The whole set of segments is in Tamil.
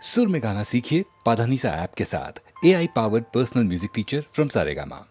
सुर में गाना सीखिए पाधानीसा ऐप के साथ। AI powered personal music teacher from Saregama.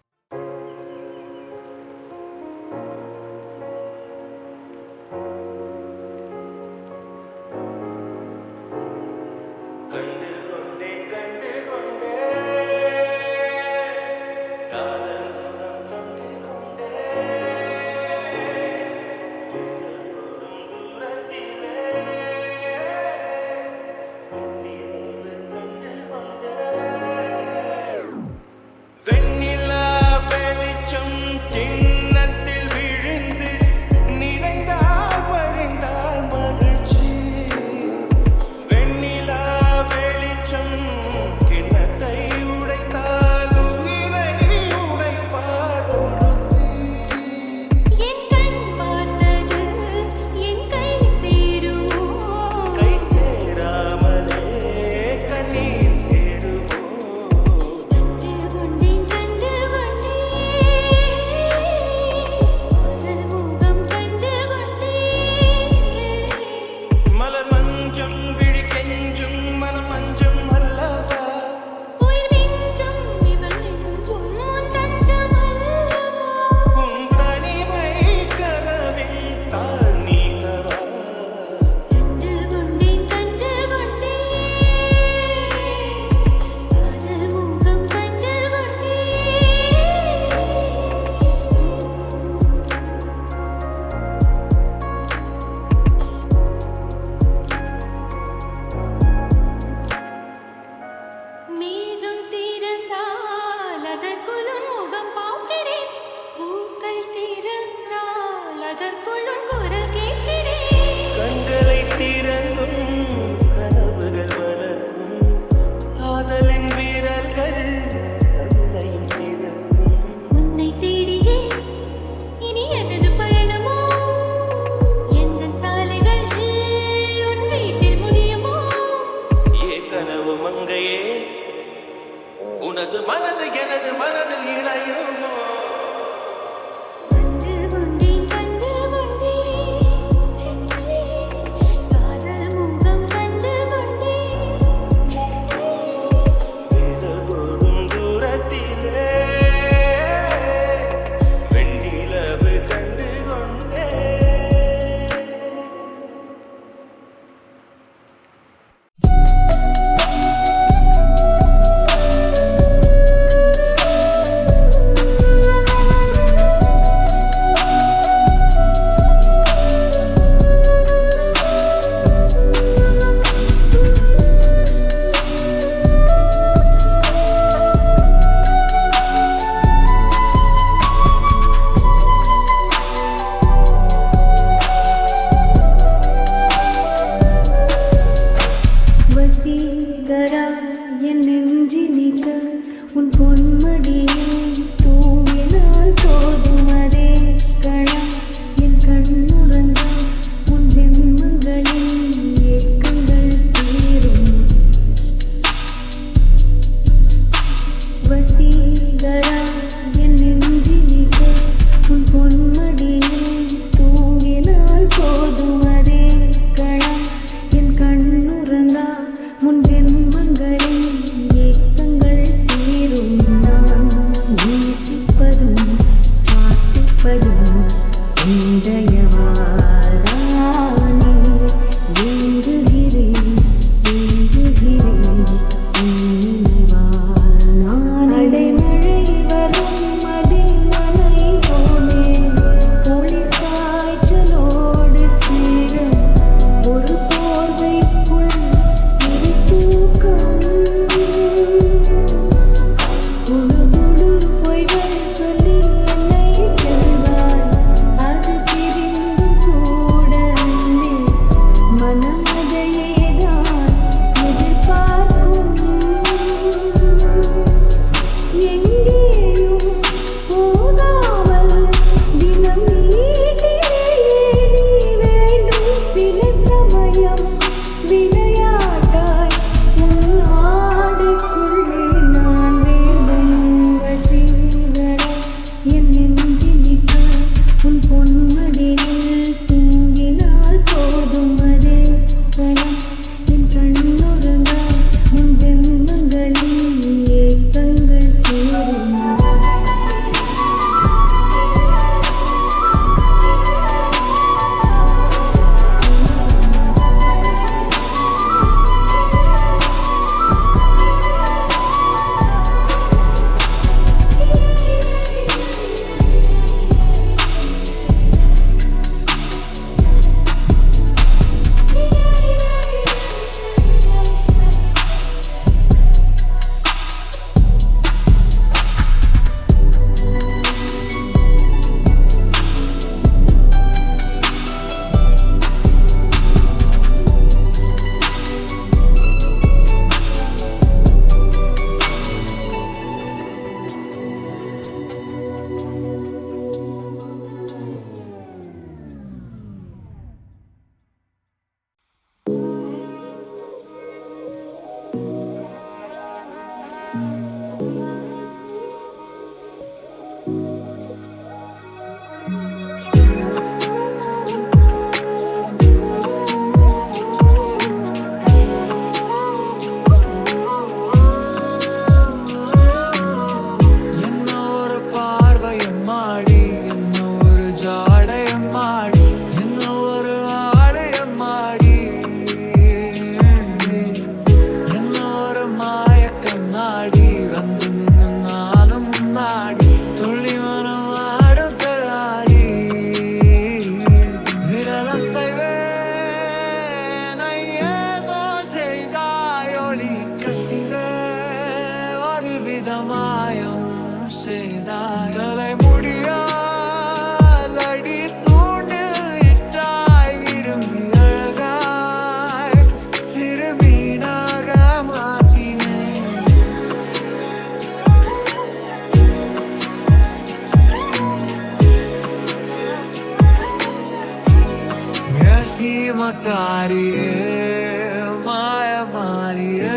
காரியே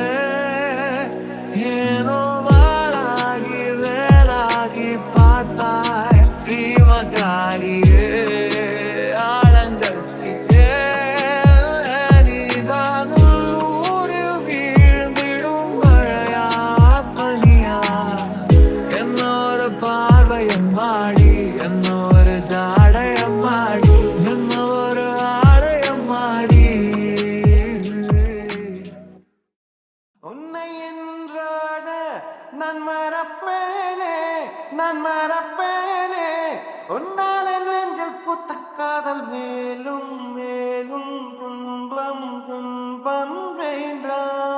ஏனோ வாழாகி வேறாகி பார்த்தாய் சீமகாரியே ஆழங்கத்திலே நீதானும் ஊரில் வீழ்ந்திடும் மழையா பனியா என்னொரு பார்வையம் மாடி என்னொரு ஜாடையம் மாடி என்னொரு ஆலயம் மாடி உன்னை என்றாட நான் மறப்பேனே உன்னால் என் நெஞ்சில் பூத்த காதல் மேலும் மேலும் துன்பம் வேண்டாம்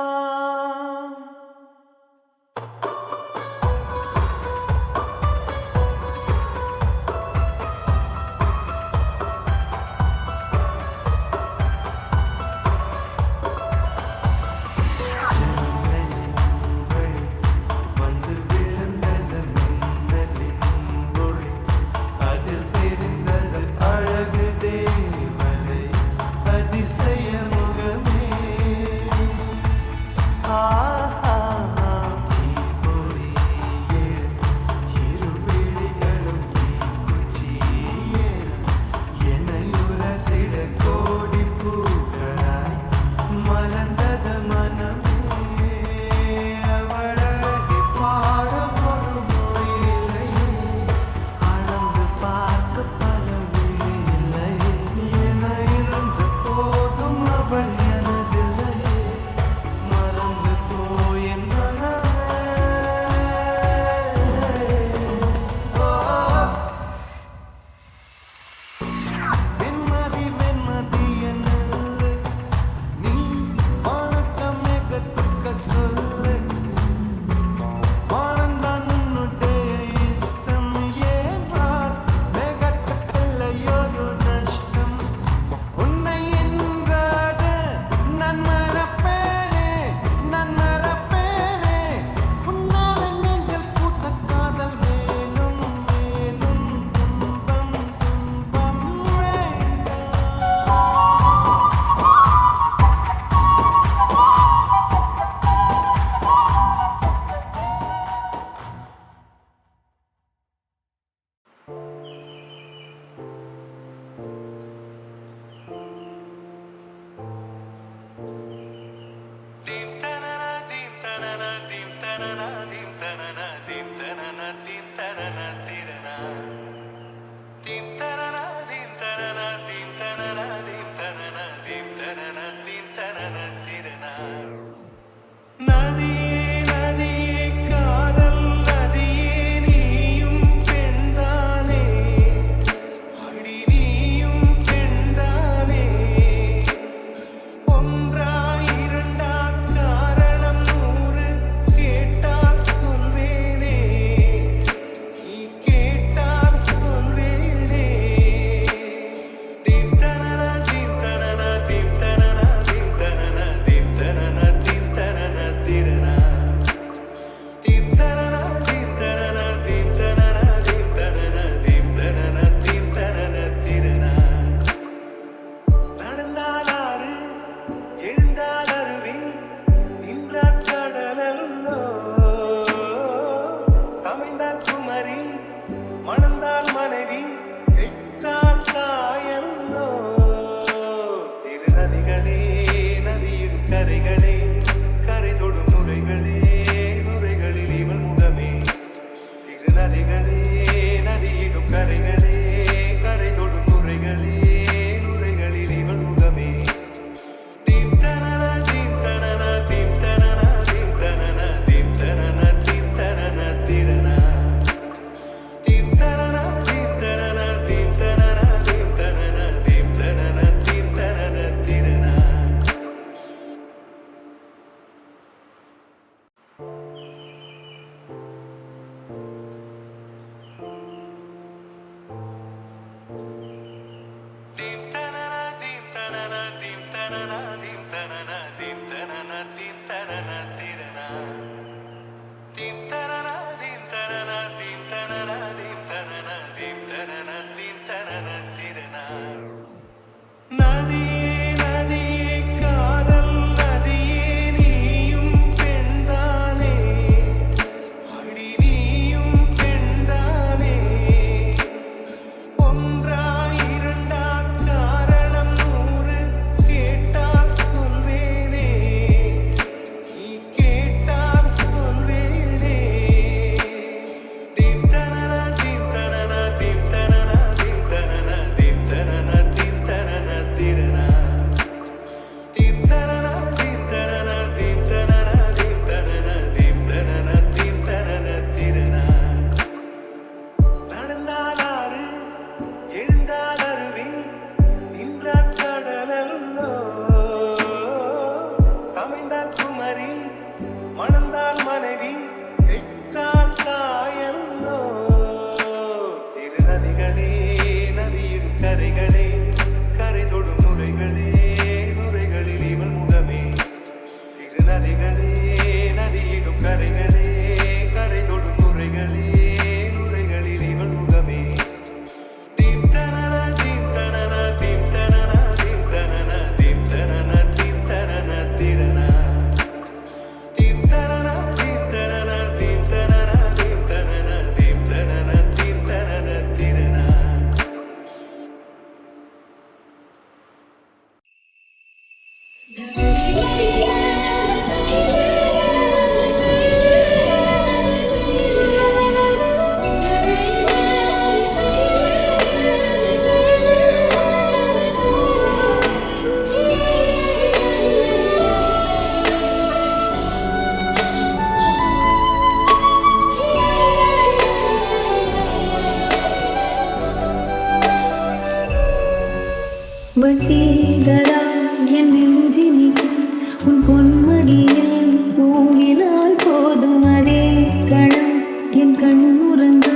மடியில் தூங்கினால் போதும் அதே கணம் என் கண் உறங்கா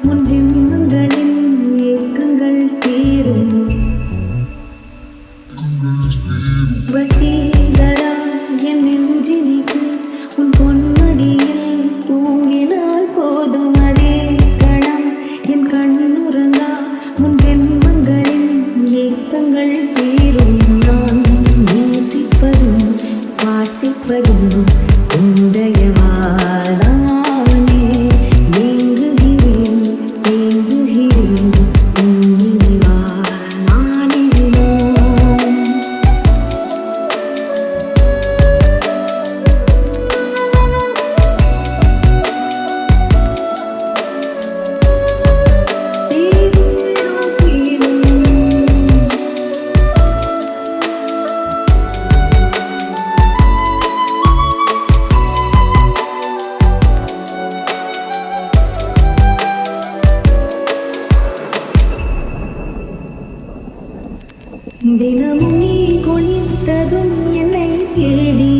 முன் ஜென்மங்களின் ஏக்கங்கள் தீரும் வசீகரா என் நெஞ்சினிக்கு உன் பொன்மடியில் தூங்கினால் போதும் அதே கணம் என் கண் உறங்கா முன் ஜென்மங்களின் ஏக்கங்கள் தீரும் நான் நேசிப்பதும் சுவாசிப்பதும் உந்தயவானே ஏங்குகிறேன் ஏங்குகிறேன் உன்னினைவால் நானினான் தினமும் நீ குளித்ததும் என்னை தேடி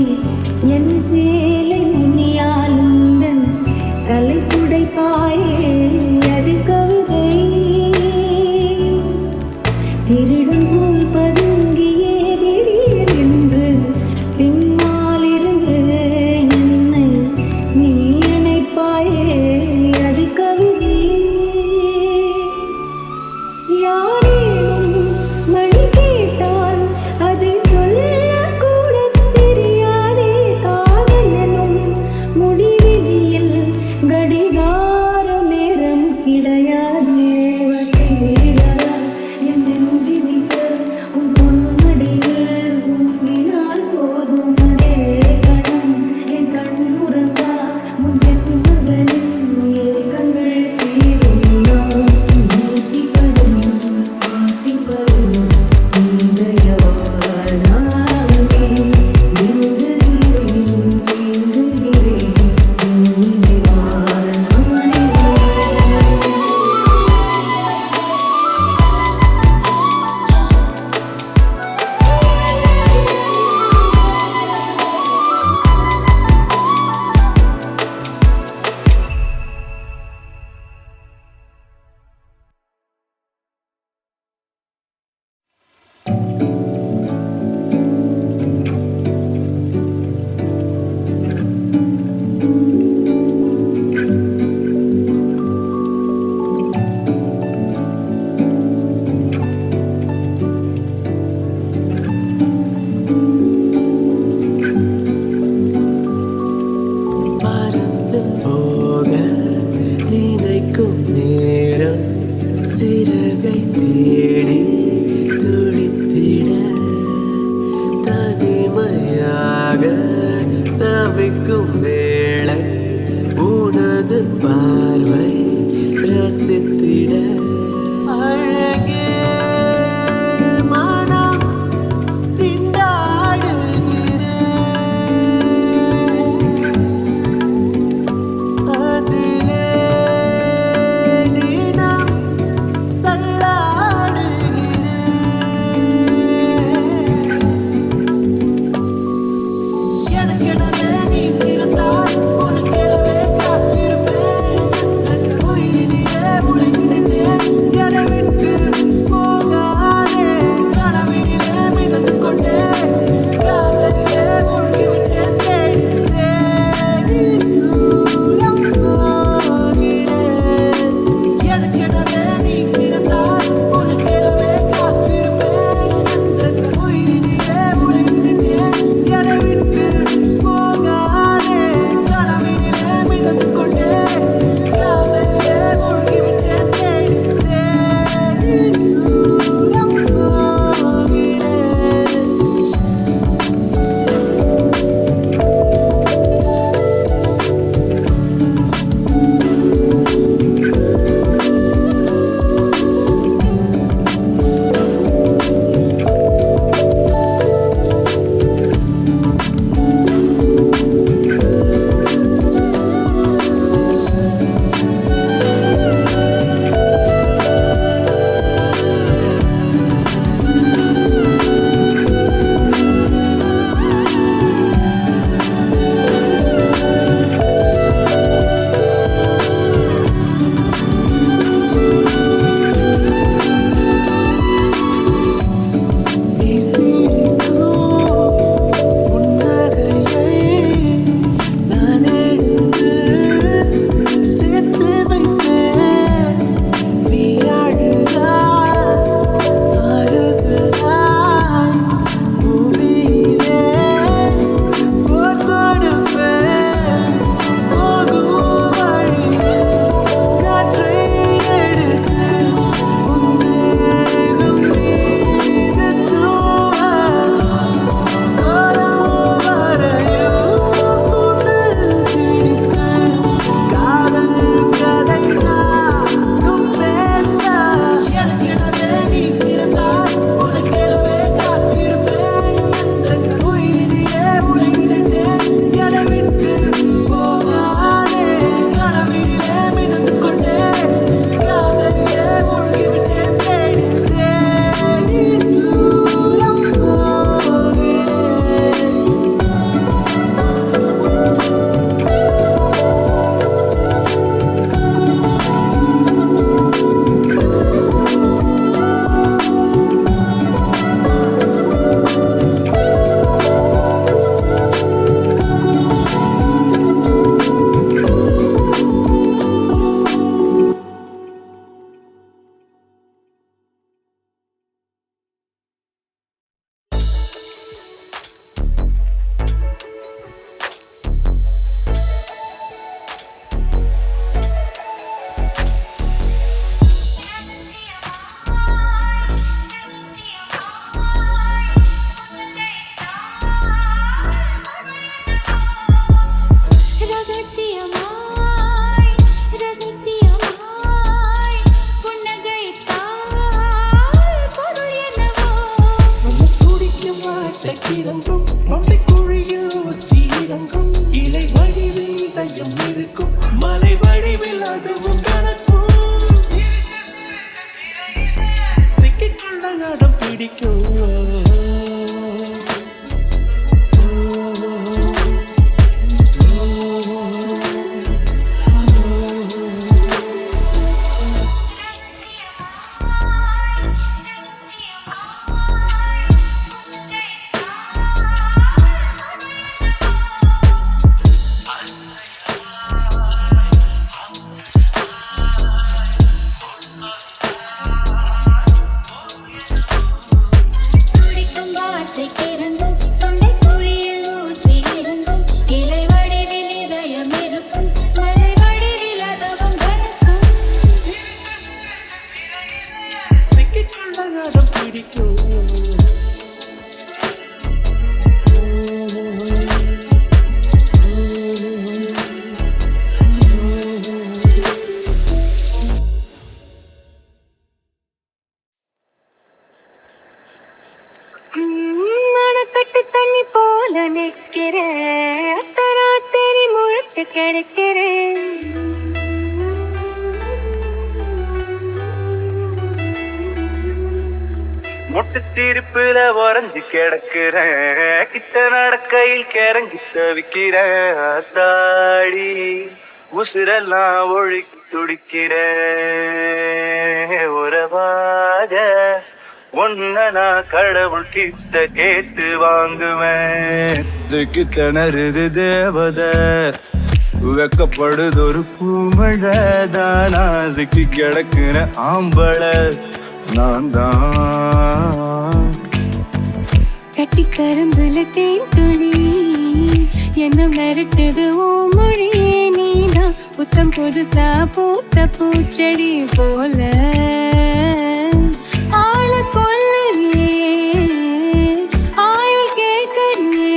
என் சேலை முனியாலுடன் தலை துடைப்பாயே அது கவிதை திருடும் போல் பதுங்கியே திடீரென்று பின்னாலிருந்து என்னை நீ அணைப்பாயே அது கவிதை யாரேனும் மணி கேட்டால் அதை சொல்லக்கூட தெரியாதே காதல் எனும் முடிவெளியில் கடிகார நேரம் கிடையாதே வசீகரா என் நெஞ்சினிக்கு உன் பொன்மடியில் தூங்கினால் போதும் அதே கணம் என் கண் உறங்கா முன் ஜென்மங்களின் ஏக்கங்கள் தீரும் நான் நேசிப்பதும் சுவாசிப்பதும் உந்தயவால் நானே ஏங்குகிறேன் ஏங்குகிறேன் உன்னினைவால் நானே மறந்து போக நினைக்கும் நேரம் சிறகை தேடி துடித்திட தனிமையாக தவிக்கும் வேளை உனது பார்வை ரசித்திட அழகே மனம் திண்டாடுகிறேன் அதிலே தினம் தள்ளாடுகிறேன் எனக்கெனவே நீ பிறந்தாய் உனக்கெனவே காத்திருப்பேன் என் உயிரினிலே முளைத்திருந்தேன் உறைஞ்சு கிடக்கிறேன். மொட்டு சிரிப்புல உறைஞ்சு கிடக்குறேன், கிட்ட நடக்கையில் கிறங்கி தவிக்கிறேன். தாடி உசுரெல்லாம் ஒழுக்கி துடிக்கிறேன். உறவாக ஒன்ன நான் கடவுள் கிட்ட கேட்டு வாங்குவேன். இதுக்கு திணறுது தேவதை, வெக்கப்படுது ஒரு பூமழை. தானாதுக்கு கிடக்குற ஆம்பளை நான் தான். கட்டி கரும்புல தேன் துளி என்ன மிரட்டுது ஓ மொழியே. நீதான் புத்தம் புதுசா பூத்த பூச்செடி போல ஆள கொல்லுறியே, ஆயுள் கேட்கறியே.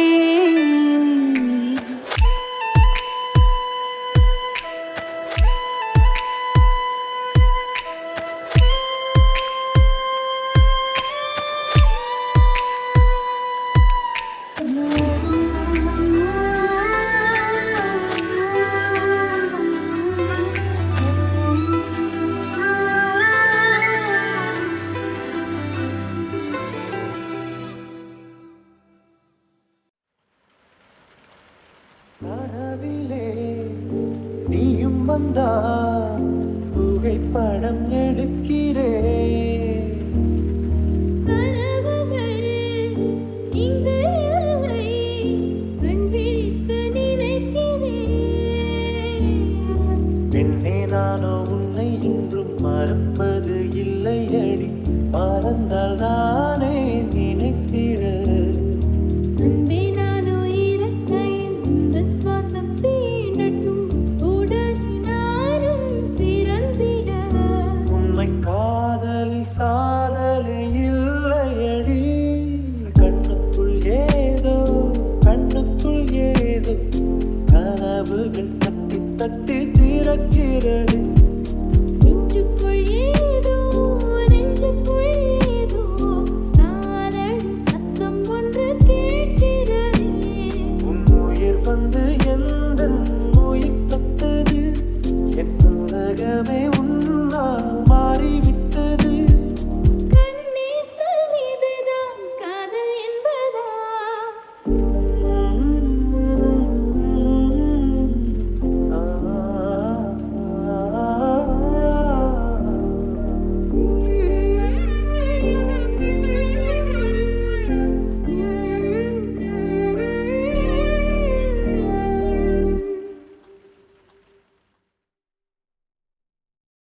கனவிலே நீயும் வந்தா புகைப்படம் எடுக்கிறேன். கனவுகள் இங்கு இல்லை, கண் விழித்து நினைக்கிறேன். பெண்ணே நானோ உன்னை இன்றும் மறப்பது இல்லை அடி, மறந்தால் தானே நினைக்கிற. அன்பே நானோ இறக்கையில் உந்தன் சுவாசம் தீண்டட்டும், உடனே நானும் பிறந்திட. உண்மை காதலில் சாதலை இல்லையடி, கண்ணுக்குள் ஏதோ கண்ணுக்குள் ஏதோ கனவுகள் தட்டி தட்டி திறக்கிறது.